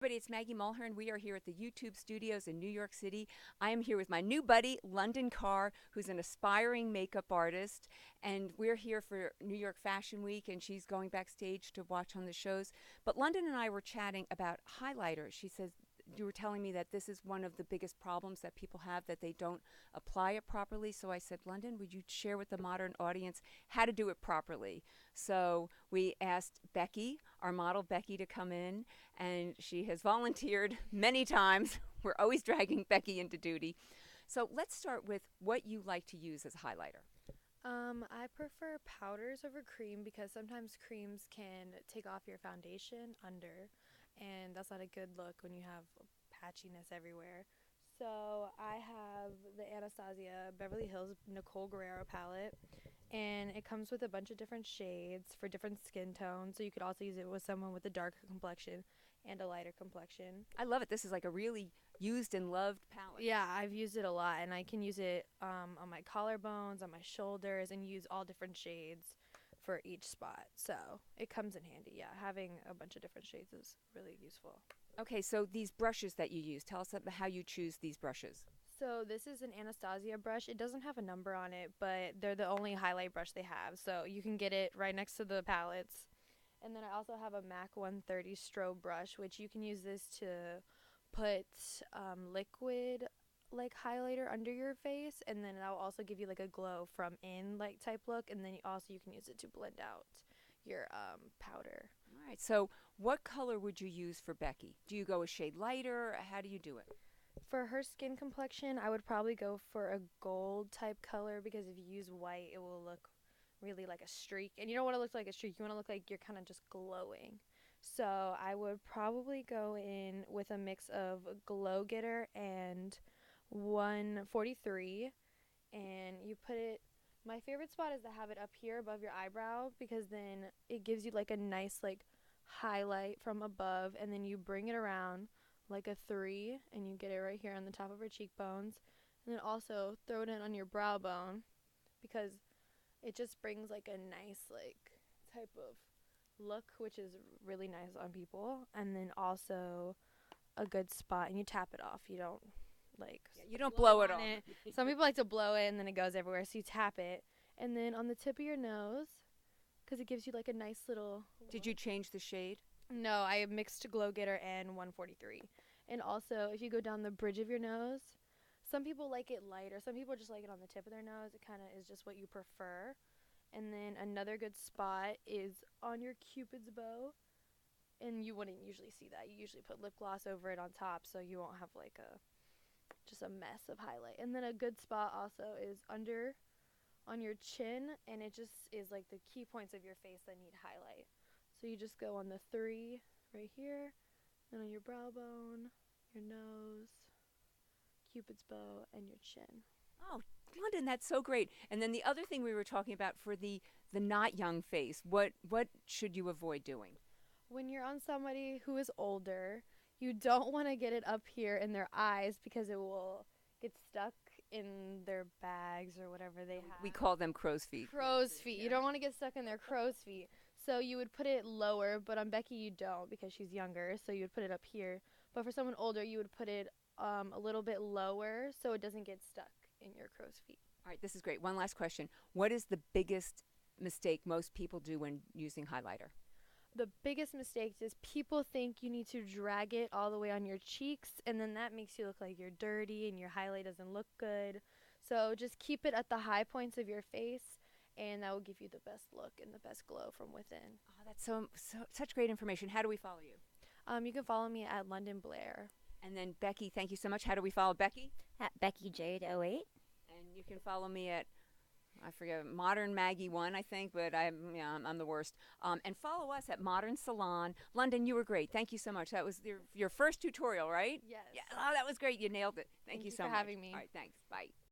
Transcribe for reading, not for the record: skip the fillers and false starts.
everybody, it's Maggie Mulhern. We are here at the YouTube studios in New York City. I am here with my new buddy, London Carr, who's an aspiring makeup artist. And we're here for New York Fashion Week, and she's going backstage to watch on the shows. But London and I were chatting about highlighters. She says, you were telling me that this is one of the biggest problems that people have, that they don't apply it properly. So I said, London, would you share with the modern audience how to do it properly? So we asked Becky, our model Becky, to come in, and she has volunteered many times. We're always dragging Becky into duty. So let's start with what you like to use as a highlighter. I prefer powders over cream because sometimes creams can take off your foundation under, and that's not a good look when you have patchiness everywhere. So I have the Anastasia Beverly Hills Nicole Guerrero palette, and it comes with a bunch of different shades for different skin tones. So you could also use it with someone with a darker complexion and a lighter complexion. I love it. This is like a really used and loved palette. Yeah, I've used it a lot, and I can use it on my collarbones, on my shoulders, and use all different shades for each spot. So it comes in handy. Yeah, having a bunch of different shades is really useful. Okay, so these brushes that you use, tell us about how you choose these brushes. So this is an Anastasia brush. It doesn't have a number on it, but they're the only highlight brush they have. So you can get it right next to the palettes. And then I also have a MAC 130 strobe brush, which you can use this to put liquid like highlighter under your face, and then that will also give you like a glow from in like type look, and then you can use it to blend out your powder. All right, so what color would you use for Becky? Do you go a shade lighter? How do you do it? For her skin complexion, I would probably go for a gold type color because if you use white, it will look really like a streak, and you don't want to look like a streak. You want to look like you're kind of just glowing. So I would probably go in with a mix of Glow Getter and 143, and you put it. My favorite spot is to have it up here above your eyebrow because then it gives you like a nice like highlight from above, and then you bring it around like a 3, and you get it right here on the top of her cheekbones, and then also throw it in on your brow bone because it just brings like a nice like type of look, which is really nice on people, and then also a good spot, and you tap it off. You don't like you don't blow it on it. Some people like to blow it and then it goes everywhere, so you tap it, and then on the tip of your nose because it gives you like a nice little look. Did you change the shade? No, I mixed Glow Getter and 143. And also if you go down the bridge of your nose, some people like it lighter, some people just like it on the tip of their nose. It kind of is just what you prefer. And then another good spot is on your Cupid's bow. And you wouldn't usually see that. You usually put lip gloss over it on top so you won't have like just a mess of highlight. And then a good spot also is under on your chin, and it just is like the key points of your face that need highlight. So you just go on the 3 right here, and on your brow bone, your nose, Cupid's bow, and your chin. Oh, London, that's so great. And then the other thing we were talking about for the not young face, what should you avoid doing? When you're on somebody who is older, you don't want to get it up here in their eyes because it will get stuck in their bags or whatever they have. We call them crow's feet. Crow's feet. You don't want to get stuck in their crow's feet. So you would put it lower, but on Becky you don't because she's younger, so you would put it up here. But for someone older, you would put it a little bit lower so it doesn't get stuck in your crow's feet. All right, this is great. One last question. What is the biggest mistake most people do when using highlighter? The biggest mistake is people think you need to drag it all the way on your cheeks, and then that makes you look like you're dirty and your highlight doesn't look good. So just keep it at the high points of your face, and that will give you the best look and the best glow from within. Oh, that's such great information. How do we follow you? You can follow me at London Blair. And then Becky, thank you so much. How do we follow Becky? At Becky Jade08. And you can follow me at, I forget, Modern Maggie 1, I think, but I'm the worst. And follow us at Modern Salon. London, you were great. Thank you so much. That was your first tutorial, right? Yes. Yeah. Oh, that was great. You nailed it. Thank you so for much. having me. All right, thanks. Bye.